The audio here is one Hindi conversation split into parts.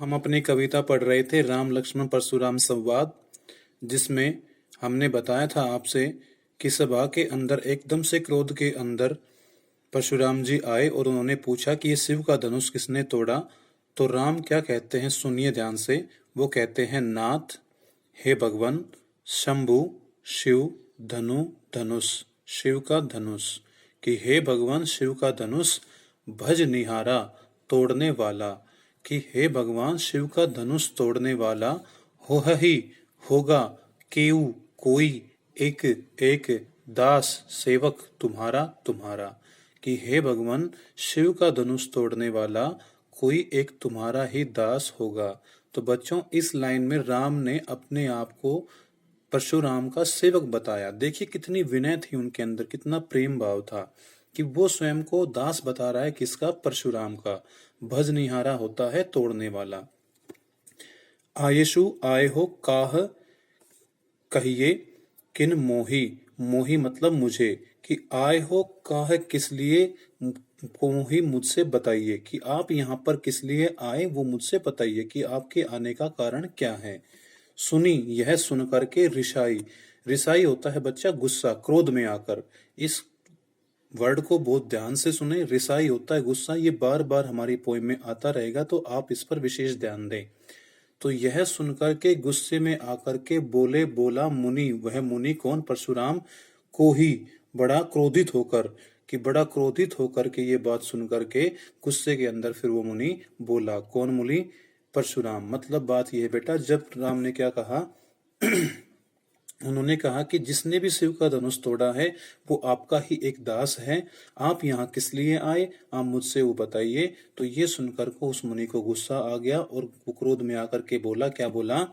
हम अपनी कविता पढ़ रहे थे राम लक्ष्मण परशुराम संवाद, जिसमें हमने बताया था आपसे कि सभा के अंदर एकदम से क्रोध के अंदर परशुराम जी आए और उन्होंने पूछा कि ये शिव का धनुष किसने तोड़ा। तो राम क्या कहते हैं, सुनिए ध्यान से। वो कहते हैं, नाथ, हे भगवान, शंभु, शिव, धनु, धनुष, शिव का धनुष। कि हे भगवान शिव का धनुष भज निहारा तोड़ने वाला। कि हे भगवान शिव का धनुष तोड़ने वाला हो ही होगा केऊ कोई एक एक दास सेवक तुम्हारा तुम्हारा। कि हे भगवान शिव का धनुष तोड़ने वाला कोई एक तुम्हारा ही दास होगा। तो बच्चों, इस लाइन में राम ने अपने आप को परशुराम का सेवक बताया। देखिए कितनी विनय थी उनके अंदर, कितना प्रेम भाव था कि वो स्वयं को दास बता रहा है। किसका? परशुराम का। भजनिहारा होता है तोड़ने वाला। आयेशु आए हो काह कहिए किन मोही। मोही मतलब मुझे। कि आए हो काह किस लिए, मोही मुझसे बताइए कि आप यहाँ पर किस लिए आए, वो मुझसे बताइए कि आपके आने का कारण क्या है। सुनी, यह सुन करके रिसाई। रिसाई होता है बच्चा गुस्सा, क्रोध में आकर। इस वर्ड को बहुत ध्यान से सुने। रिसाई होता है गुस्सा। ये बार बार हमारी पोइम में आता रहेगा, तो आप इस पर विशेष ध्यान दें। तो यह सुनकर के गुस्से में आकर के बोले, बोला मुनि। वह मुनि कौन? परशुराम को ही, बड़ा क्रोधित होकर। कि बड़ा क्रोधित होकर के ये बात सुनकर के गुस्से के अंदर फिर वो मुनि बोला। कौन मुनि? परशुराम। मतलब बात यह है बेटा, जब राम ने क्या कहा उन्होंने कहा कि जिसने भी शिव का धनुष तोड़ा है वो आपका ही एक दास है। आप यहाँ किस लिए आए, आप मुझसे वो बताइए। तो ये सुनकर को उस मुनि को गुस्सा आ गया और वो क्रोध में आकर के बोला, क्या बोला?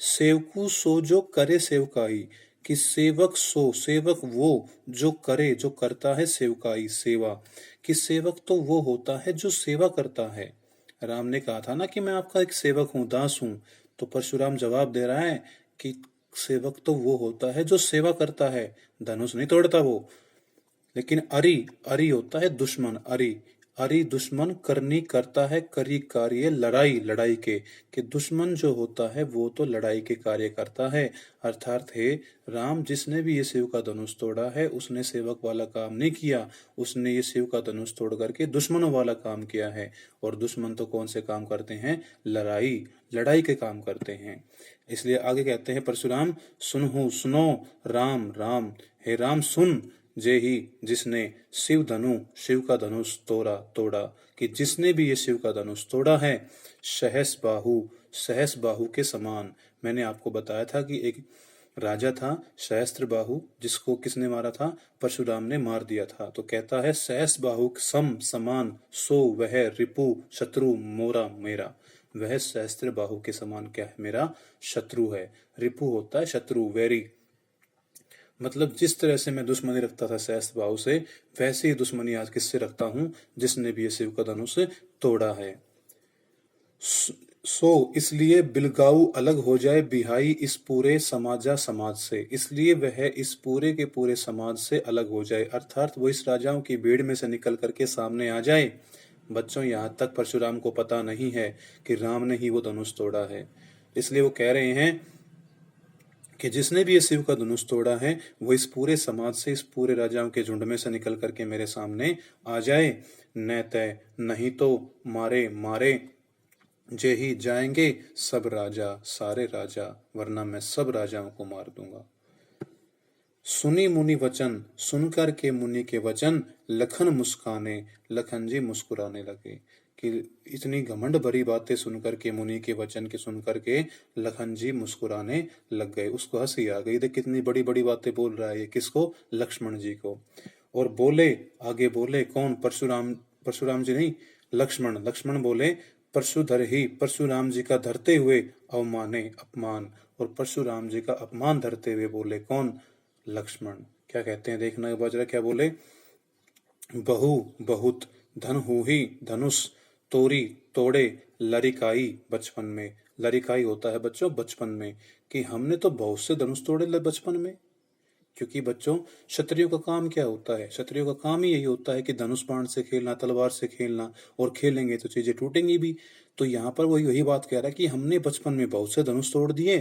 सेवकु सो जो करे सेवकाई। कि सेवक सो, सेवक वो जो करे, जो करता है सेवकाई, सेवा। कि सेवक तो वो होता है जो सेवा करता है। राम ने कहा था ना कि मैं आपका एक सेवक हूं, दास हूं। तो परशुराम जवाब दे रहा है कि सेवक तो वो होता है जो सेवा करता है, धनुष नहीं तोड़ता वो। लेकिन अरि, अरि होता है दुश्मन। अरि, अरि दुश्मन करनी करता है करी कार्य लड़ाई, लड़ाई के। कि दुश्मन जो होता है वो तो लड़ाई के कार्य करता है। अर्थात हे राम, जिसने भी ये शिव का धनुष तोड़ा है उसने सेवक वाला काम नहीं किया, उसने ये शिव का धनुष तोड़ करके दुश्मनों वाला काम किया है। और दुश्मन तो कौन से काम करते हैं? लड़ाई, लड़ाई के काम करते हैं। इसलिए आगे कहते हैं परशुराम, सुनहु सुनो राम राम। हे राम सुन, जे ही जिसने शिव धनु, शिव का धनुष तोड़ा तोड़ा। कि जिसने भी ये शिव का धनुष तोड़ा है, सहस बाहु, सहस बाहु के समान। मैंने आपको बताया था कि एक राजा था सहस्त्र बाहु, जिसको किसने मारा था? परशुराम ने मार दिया था। तो कहता है सहस बाहु सम समान, सो वह रिपु शत्रु मोरा मेरा। वह सहस्त्र बाहु के समान क्या है? मेरा शत्रु है। रिपु होता है शत्रु, वैरी। मतलब जिस तरह से मैं दुश्मनी रखता था सहस्त्र बाहु से, वैसे ही दुश्मनी आज किससे रखता हूं? जिसने भी ये शिव का धनुष तोड़ा है। सो इसलिए बिलगाऊ अलग हो जाए बिहाई इस पूरे समाजा समाज से। इसलिए वह इस पूरे के पूरे समाज से अलग हो जाए, अर्थात वो इस राजाओं की भीड़ में से निकल करके सामने आ जाए। बच्चों, यहाँ तक परशुराम को पता नहीं है कि राम ने ही वो धनुष तोड़ा है। इसलिए वो कह रहे हैं कि जिसने भी ये शिव का धनुष तोड़ा है वो इस पूरे समाज से, इस पूरे राजाओं के झुंड में से निकल करके मेरे सामने आ जाए। न तय नहीं तो मारे मारे जे ही जाएंगे सब राजा, सारे राजा, वरना मैं सब राजाओं को मार दूंगा। सुनी मुनि वचन, सुनकर के मुनि के वचन, लखन मुस्काने, लखन जी मुस्कुराने लगे। कि इतनी घमंड भरी बातें सुनकर के, मुनि के वचन के सुनकर के लखन जी मुस्कुराने लग गए। उसको हंसी आ गई, देख कितनी बड़ी बड़ी बातें बोल रहा है ये। किसको? लक्ष्मण जी को। और बोले, आगे बोले कौन? परशुराम, परशुराम जी नहीं, लक्ष्मण। लक्ष्मण बोले, परशुधर ही, परशुराम जी का धरते हुए अवमाने, अपमान। और परशुराम जी का अपमान धरते हुए बोले कौन? लक्ष्मण। क्या कहते हैं देखना बाजरा, क्या बोले? बहु बहुत धन हु ही धनुष तोरी तोड़े लरिकाई बचपन में। लरिकाई होता है बच्चों बचपन में। कि हमने तो बहुत से धनुष तोड़े बचपन में। क्योंकि बच्चों, क्षत्रियों का काम क्या होता है? क्षत्रियों का काम ही यही होता है कि धनुष बाण से खेलना, तलवार से खेलना। और खेलेंगे तो चीजें टूटेंगी भी। तो यहाँ पर वही वही बात कह रहा है कि हमने बचपन में बहुत से धनुष तोड़ दिए,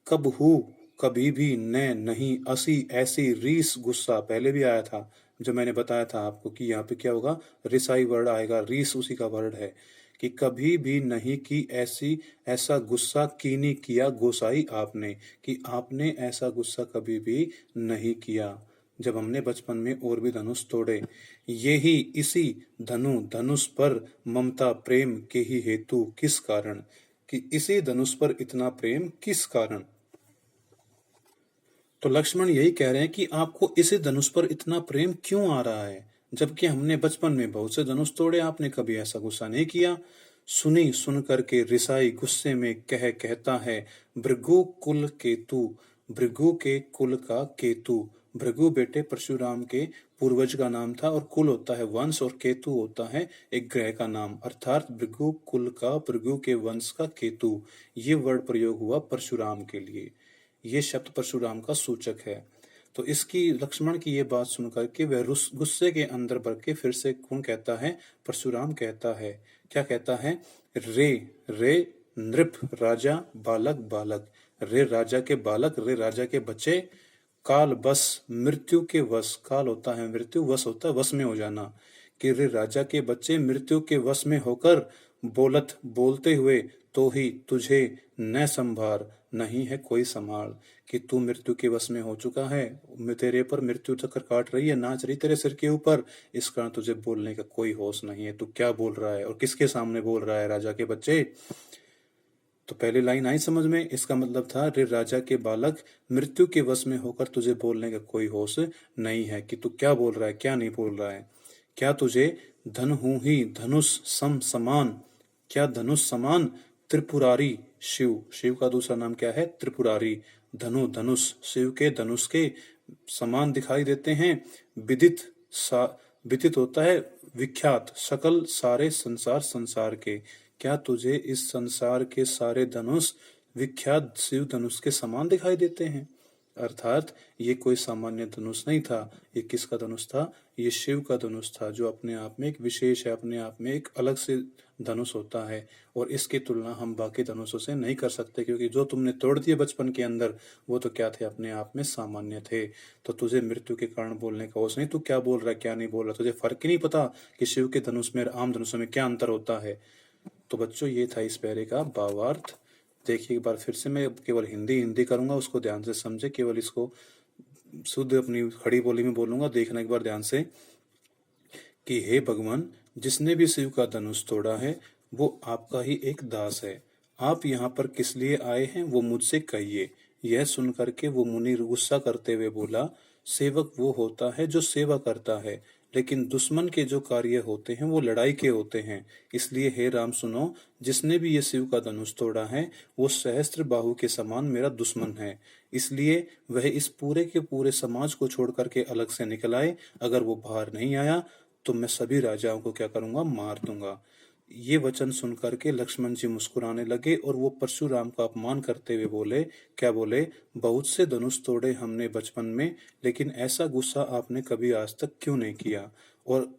कब हु कभी भी न नहीं असी ऐसी रीस गुस्सा, पहले भी आया था जो मैंने बताया था आपको कि यहाँ पे क्या होगा, रिसाई वर्ड आएगा, रीस उसी का वर्ड है कि कभी भी नहीं की ऐसी ऐसा गुस्सा कीनी किया गोसाई आपने, कि आपने ऐसा गुस्सा कभी भी नहीं किया जब हमने बचपन में और भी धनुष तोड़े। यही इसी धनुष पर ममता प्रेम के ही हेतु किस कारण, कि इसी धनुष पर इतना प्रेम किस कारण। तो लक्ष्मण यही कह रहे हैं कि आपको इसी धनुष पर इतना प्रेम क्यों आ रहा है, जबकि हमने बचपन में बहुत से धनुष तोड़े, आपने कभी ऐसा गुस्सा नहीं किया। सुनी सुन करके रिसाई गुस्से में कहता है, भृगु कुल केतु, भृगु के कुल का केतु। भृगु बेटे परशुराम के पूर्वज का नाम था, और कुल होता है वंश और केतु होता है एक ग्रह का नाम, अर्थात भृगु कुल का, भृगु के वंश का केतु। ये वर्ड प्रयोग हुआ परशुराम के लिए, ये शब्द परशुराम का सूचक है। तो इसकी लक्ष्मण की ये बात सुनकर के वह गुस्से के अंदर भर के फिर से कौन कहता है, परशुराम कहता है, क्या कहता है, रे रे नृप राजा बालक बालक, रे राजा के बालक, रे राजा के बच्चे, काल बस मृत्यु के वश, काल होता है मृत्यु, वश होता है वश में हो जाना, कि रे राजा के बच्चे मृत्यु के वश में होकर बोलत बोलते हुए, तो ही तुझे न संभार नहीं है कोई संभाल, कि तू मृत्यु के वश में हो चुका है, तेरे पर मृत्यु चक्कर काट रही है, नाच रही तेरे सिर के ऊपर, इस कारण तुझे बोलने का कोई होश नहीं है, तू क्या बोल रहा है और किसके सामने बोल रहा है, राजा के बच्चे। तो पहली लाइन आई समझ में, इसका मतलब था रे राजा के बालक मृत्यु के वश में होकर तुझे बोलने का कोई होश नहीं है, कि तू क्या बोल रहा है क्या नहीं बोल रहा है। क्या तुझे धन हूं ही धनुष सम समान, क्या धनुष समान त्रिपुरारी शिव, शिव का दूसरा नाम क्या है, त्रिपुरारी, धनुष शिव के धनुष के समान दिखाई देते हैं। विदित विदित होता है विख्यात, सकल सारे संसार संसार के, क्या तुझे इस संसार के सारे धनुष विख्यात शिव धनुष के समान दिखाई देते हैं। अर्थात ये कोई सामान्य धनुष नहीं था, ये किसका धनुष था, ये शिव का धनुष था, जो अपने आप में एक विशेष है, अपने आप में एक अलग से धनुष होता है, और इसकी तुलना हम बाकी धनुषों से नहीं कर सकते, क्योंकि जो तुमने तोड़ दिए बचपन के अंदर वो तो क्या थे, अपने आप में सामान्य थे। तो तुझे मृत्यु के कारण बोलने का होश नहीं, तू क्या बोल रहा है क्या नहीं बोल रहा, तुझे फर्क ही नहीं पता कि शिव के धनुष में आम धनुषों में क्या अंतर होता है। तो बच्चों ये था इस पैरे का भावार्थ। देखिए एक बार फिर से, मैं केवल हिंदी करूंगा, उसको ध्यान से समझे, केवल इसको शुद्ध अपनी खड़ी बोली में बोलूंगा, देखना एक बार ध्यान से, कि हे भगवान, जिसने भी शिव का धनुष तोड़ा है वो आपका ही एक दास है, आप यहाँ पर किस लिए आए हैं वो मुझसे कहिए। यह सुनकर के वो मुनि गुस्सा करते हुए बोला, सेवक वो होता है जो सेवा करता है, लेकिन दुश्मन के जो कार्य होते हैं वो लड़ाई के होते हैं। इसलिए हे राम सुनो, जिसने भी ये शिव का धनुष तोड़ा है वो सहस्त्र बाहु के समान मेरा दुश्मन है, इसलिए वह इस पूरे के पूरे समाज को छोड़ करके अलग से निकल आए। अगर वो बाहर नहीं आया तो मैं सभी राजाओं को क्या करूंगा, मार दूंगा। ये वचन सुनकर के लक्ष्मण जी मुस्कुराने लगे, और वो परशुराम का अपमान करते हुए बोले, क्या बोले, बहुत से धनुष तोड़े हमने बचपन में, लेकिन ऐसा गुस्सा आपने कभी आज तक क्यों नहीं किया, और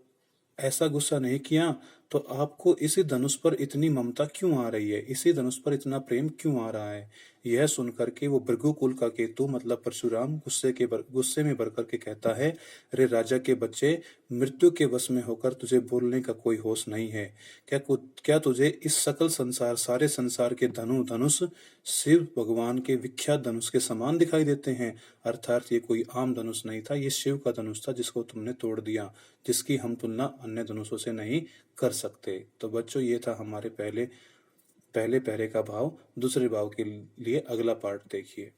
ऐसा गुस्सा नहीं किया तो आपको इसी धनुष पर इतनी ममता क्यों आ रही है, इसी धनुष पर इतना प्रेम क्यों आ रहा है। यह सुनकर के वो भृगु कुल का केतु मतलब परशुराम गुस्से में भर करके कहता है, रे राजा के बच्चे, मृत्यु के वश में होकर तुझे बोलने का कोई होश नहीं है। क्या तुझे इस सकल संसार सारे संसार के धनुष शिव भगवान के विख्यात धनुष के समान दिखाई देते हैं। अर्थात ये कोई आम धनुष नहीं था, ये शिव का धनुष था जिसको तुमने तोड़ दिया, जिसकी हम तुलना अन्य धनुषों से नहीं कर सकते। तो बच्चों ये था हमारे पहले पहरे का भाव। दूसरे भाव के लिए अगला पार्ट देखिए।